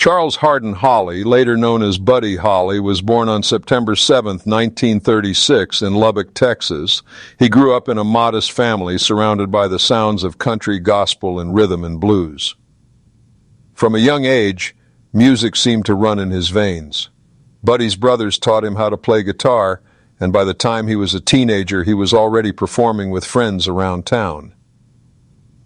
Charles Hardin Holly, later known as Buddy Holly, was born on September 7, 1936, in Lubbock, Texas. He grew up in a modest family surrounded by the sounds of country, gospel, and rhythm and blues. From a young age, music seemed to run in his veins. Buddy's brothers taught him how to play guitar, and by the time he was a teenager, he was already performing with friends around town.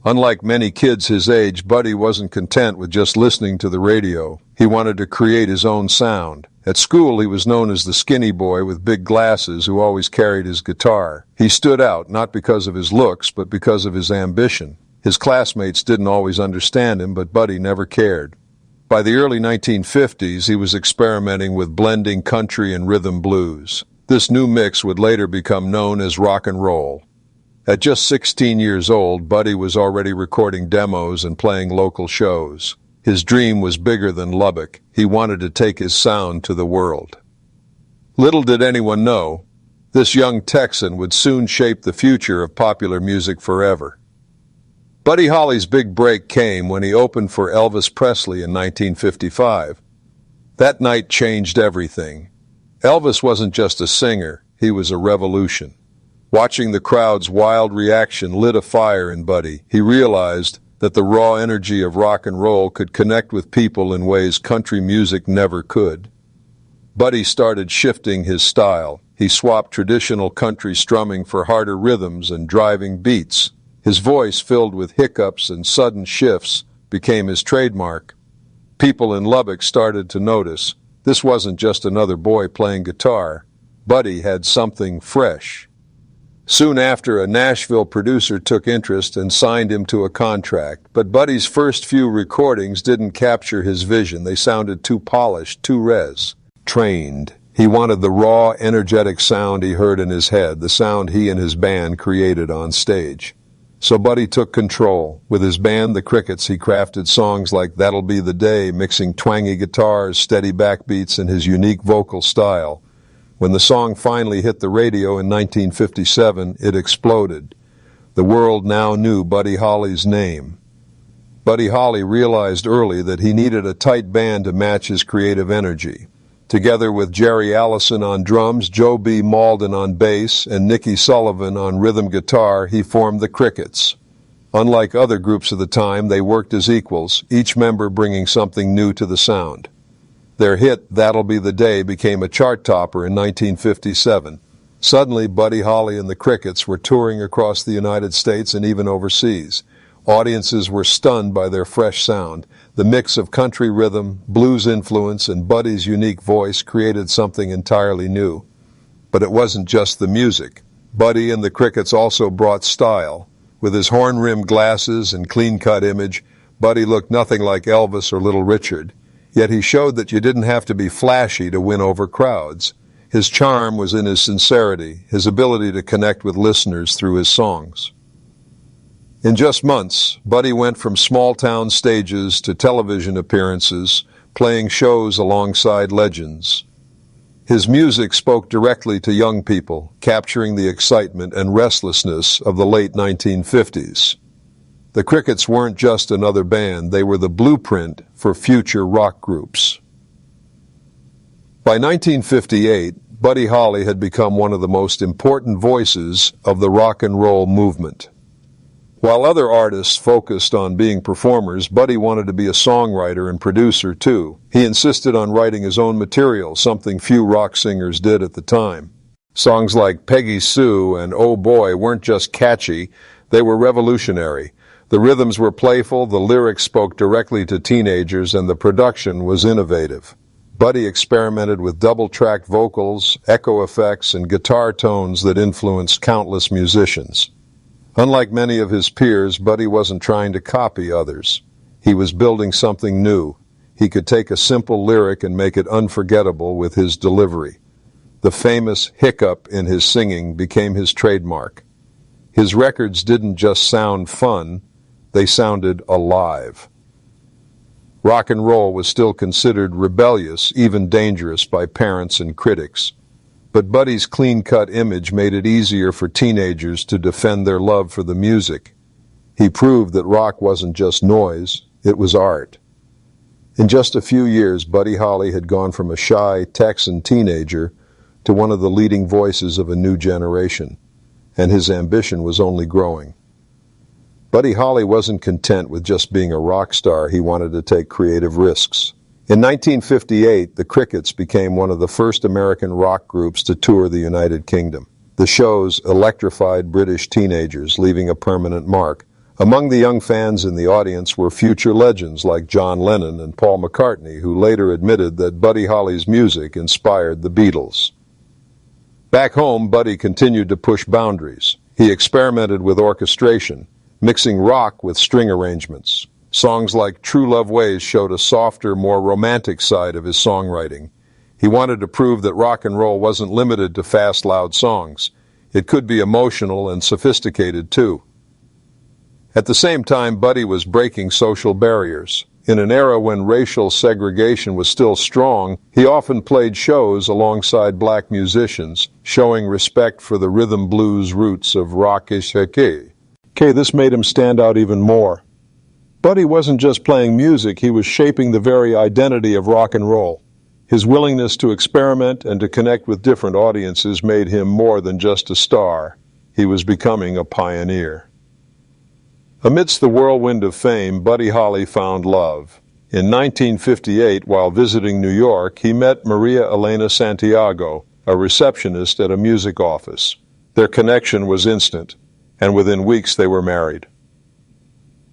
Unlike many kids his age, Buddy wasn't content with just listening to the radio. He wanted to create his own sound. At school, he was known as the skinny boy with big glasses who always carried his guitar. He stood out not because of his looks, but because of his ambition. His classmates didn't always understand him, but Buddy never cared. By the early 1950s, he was experimenting with blending country and rhythm blues. This new mix would later become known as rock and roll. At just 16 years old, Buddy was already recording demos and playing local shows. His dream was bigger than Lubbock. He wanted to take his sound to the world. Little did anyone know, this young Texan would soon shape the future of popular music forever. Buddy Holly's big break came when he opened for Elvis Presley in 1955. That night changed everything. Elvis wasn't just a singer, he was a revolution. Watching the crowd's wild reaction lit a fire in Buddy. He realized that the raw energy of rock and roll could connect with people in ways country music never could. Buddy started shifting his style. He swapped traditional country strumming for harder rhythms and driving beats. His voice, filled with hiccups and sudden shifts, became his trademark. People in Lubbock started to notice. This wasn't just another boy playing guitar. Buddy had something fresh. Soon after, a Nashville producer took interest and signed him to a contract. But Buddy's first few recordings didn't capture his vision. They sounded too polished, too trained. He wanted the raw, energetic sound he heard in his head, the sound he and his band created on stage. So Buddy took control. With his band, the Crickets, he crafted songs like That'll Be the Day, mixing twangy guitars, steady backbeats, and his unique vocal style. When the song finally hit the radio in 1957, it exploded. The world now knew Buddy Holly's name. Buddy Holly realized early that he needed a tight band to match his creative energy. Together with Jerry Allison on drums, Joe B. Malden on bass, and Nicky Sullivan on rhythm guitar, he formed the Crickets. Unlike other groups of the time, they worked as equals, each member bringing something new to the sound. Their hit, That'll Be the Day, became a chart topper in 1957. Suddenly, Buddy Holly and the Crickets were touring across the United States and even overseas. Audiences were stunned by their fresh sound. The mix of country rhythm, blues influence, and Buddy's unique voice created something entirely new. But it wasn't just the music. Buddy and the Crickets also brought style. With his horn-rimmed glasses and clean-cut image, Buddy looked nothing like Elvis or Little Richard. Yet he showed that you didn't have to be flashy to win over crowds. His charm was in his sincerity, his ability to connect with listeners through his songs. In just months, Buddy went from small-town stages to television appearances, playing shows alongside legends. His music spoke directly to young people, capturing the excitement and restlessness of the late 1950s. The Crickets weren't just another band, they were the blueprint for future rock groups. By 1958, Buddy Holly had become one of the most important voices of the rock and roll movement. While other artists focused on being performers, Buddy wanted to be a songwriter and producer too. He insisted on writing his own material, something few rock singers did at the time. Songs like Peggy Sue and Oh Boy weren't just catchy, they were revolutionary. The rhythms were playful, the lyrics spoke directly to teenagers, and the production was innovative. Buddy experimented with double-tracked vocals, echo effects, and guitar tones that influenced countless musicians. Unlike many of his peers, Buddy wasn't trying to copy others. He was building something new. He could take a simple lyric and make it unforgettable with his delivery. The famous hiccup in his singing became his trademark. His records didn't just sound fun, they sounded alive. Rock and roll was still considered rebellious, even dangerous by parents and critics. But Buddy's clean-cut image made it easier for teenagers to defend their love for the music. He proved that rock wasn't just noise, it was art. In just a few years, Buddy Holly had gone from a shy Texan teenager to one of the leading voices of a new generation, and his ambition was only growing. Buddy Holly wasn't content with just being a rock star. He wanted to take creative risks. In 1958, the Crickets became one of the first American rock groups to tour the United Kingdom. The shows electrified British teenagers, leaving a permanent mark. Among the young fans in the audience were future legends like John Lennon and Paul McCartney, who later admitted that Buddy Holly's music inspired the Beatles. Back home, Buddy continued to push boundaries. He experimented with orchestration, mixing rock with string arrangements. Songs like True Love Ways showed a softer, more romantic side of his songwriting. He wanted to prove that rock and roll wasn't limited to fast, loud songs. It could be emotional and sophisticated, too. At the same time, Buddy was breaking social barriers. In an era when racial segregation was still strong, he often played shows alongside black musicians, showing respect for the rhythm blues roots of reshaped. This made him stand out even more. Buddy wasn't just playing music, he was shaping the very identity of rock and roll. His willingness to experiment and to connect with different audiences made him more than just a star. He was becoming a pioneer. Amidst the whirlwind of fame, Buddy Holly found love. In 1958, while visiting New York, he met Maria Elena Santiago, a receptionist at a music office. Their connection was instant, and within weeks they were married.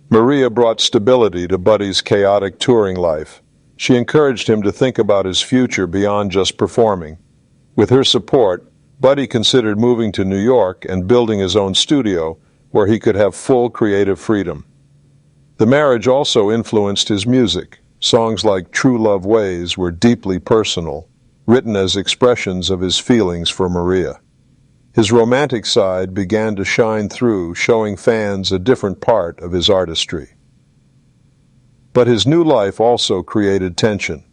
Maria brought stability to Buddy's chaotic touring life. She encouraged him to think about his future beyond just performing. With her support, Buddy considered moving to New York and building his own studio where he could have full creative freedom. The marriage also influenced his music. Songs like True Love Ways were deeply personal, written as expressions of his feelings for Maria. His romantic side began to shine through, showing fans a different part of his artistry. But his new life also created tension.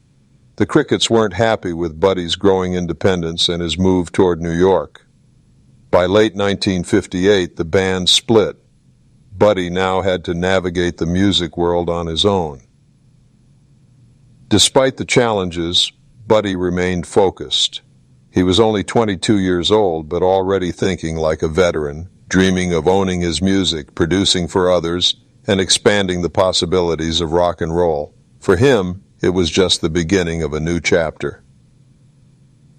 The Crickets weren't happy with Buddy's growing independence and his move toward New York. By late 1958, the band split. Buddy now had to navigate the music world on his own. Despite the challenges, Buddy remained focused. He was only 22 years old, but already thinking like a veteran, dreaming of owning his music, producing for others, and expanding the possibilities of rock and roll. For him, it was just the beginning of a new chapter.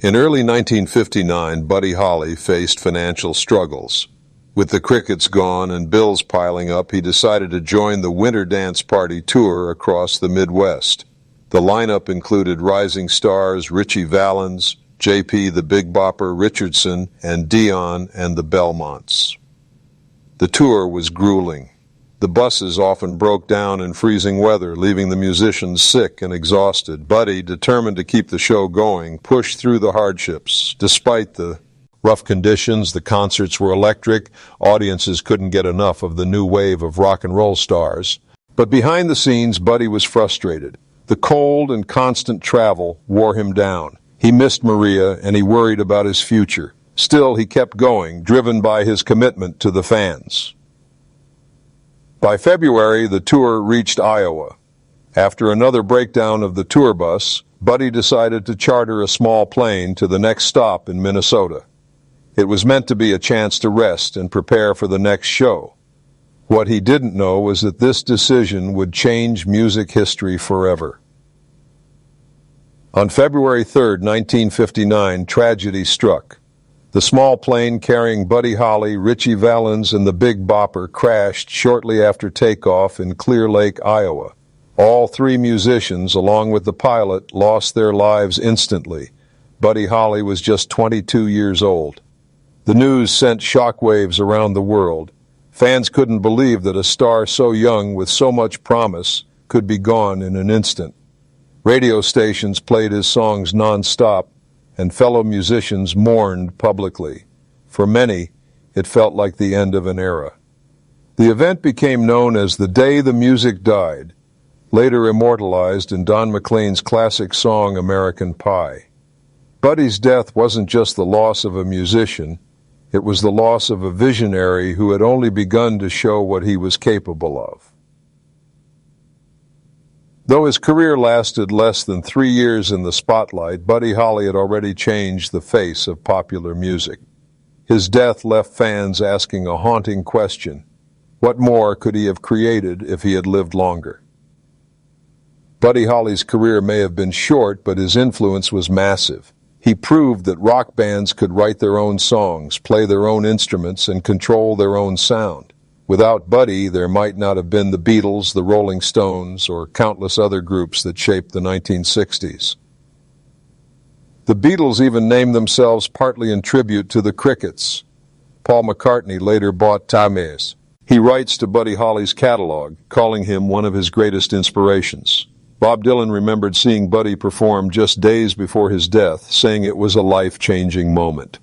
In early 1959, Buddy Holly faced financial struggles. With the Crickets gone and bills piling up, he decided to join the Winter Dance Party tour across the Midwest. The lineup included rising stars Ritchie Valens, J.P. the Big Bopper Richardson, and Dion and the Belmonts. The tour was grueling. The buses often broke down in freezing weather, leaving the musicians sick and exhausted. Buddy, determined to keep the show going, pushed through the hardships. Despite the rough conditions, the concerts were electric. Audiences couldn't get enough of the new wave of rock and roll stars. But behind the scenes, Buddy was frustrated. The cold and constant travel wore him down. He missed Maria, and he worried about his future. Still, he kept going, driven by his commitment to the fans. By February, the tour reached Iowa. After another breakdown of the tour bus, Buddy decided to charter a small plane to the next stop in Minnesota. It was meant to be a chance to rest and prepare for the next show. What he didn't know was that this decision would change music history forever. On February 3, 1959, tragedy struck. The small plane carrying Buddy Holly, Ritchie Valens, and the Big Bopper crashed shortly after takeoff in Clear Lake, Iowa. All three musicians, along with the pilot, lost their lives instantly. Buddy Holly was just 22 years old. The news sent shockwaves around the world. Fans couldn't believe that a star so young with so much promise could be gone in an instant. Radio stations played his songs non-stop, and fellow musicians mourned publicly. For many, it felt like the end of an era. The event became known as the Day the Music Died, later immortalized in Don McLean's classic song American Pie. Buddy's death wasn't just the loss of a musician, it was the loss of a visionary who had only begun to show what he was capable of. Though his career lasted less than 3 years in the spotlight, Buddy Holly had already changed the face of popular music. His death left fans asking a haunting question: what more could he have created if he had lived longer? Buddy Holly's career may have been short, but his influence was massive. He proved that rock bands could write their own songs, play their own instruments, and control their own sound. Without Buddy, there might not have been the Beatles, the Rolling Stones, or countless other groups that shaped the 1960s. The Beatles even named themselves partly in tribute to the Crickets. Paul McCartney later bought Tames. He writes to Buddy Holly's catalog, calling him one of his greatest inspirations. Bob Dylan remembered seeing Buddy perform just days before his death, saying it was a life-changing moment.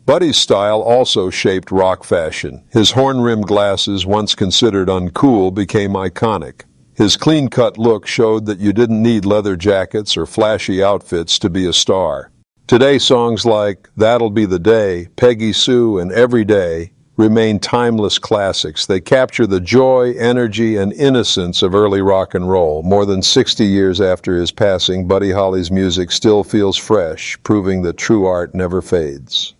Buddy's style also shaped rock fashion. His horn-rimmed glasses, once considered uncool, became iconic. His clean-cut look showed that you didn't need leather jackets or flashy outfits to be a star. Today, songs like That'll Be the Day, Peggy Sue, and Every Day remain timeless classics. They capture the joy, energy, and innocence of early rock and roll. More than 60 years after his passing, Buddy Holly's music still feels fresh, proving that true art never fades.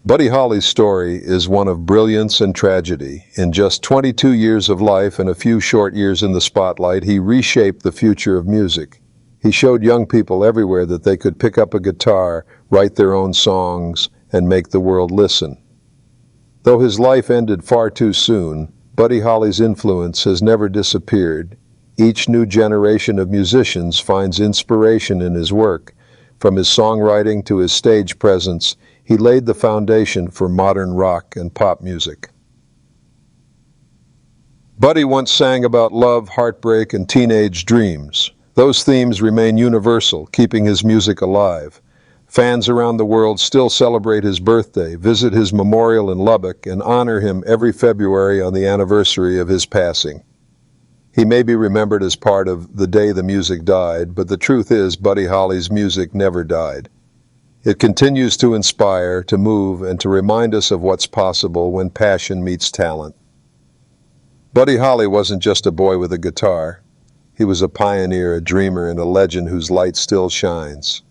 Buddy Holly's story is one of brilliance and tragedy. In just 22 years of life and a few short years in the spotlight, he reshaped the future of music. He showed young people everywhere that they could pick up a guitar, write their own songs, and make the world listen. Though his life ended far too soon, Buddy Holly's influence has never disappeared. Each new generation of musicians finds inspiration in his work. From his songwriting to his stage presence, he laid the foundation for modern rock and pop music. Buddy once sang about love, heartbreak, and teenage dreams. Those themes remain universal, keeping his music alive. Fans around the world still celebrate his birthday, visit his memorial in Lubbock, and honor him every February on the anniversary of his passing. He may be remembered as part of the day the music died, but the truth is Buddy Holly's music never died. It continues to inspire, to move, and to remind us of what's possible when passion meets talent. Buddy Holly wasn't just a boy with a guitar. He was a pioneer, a dreamer, and a legend whose light still shines.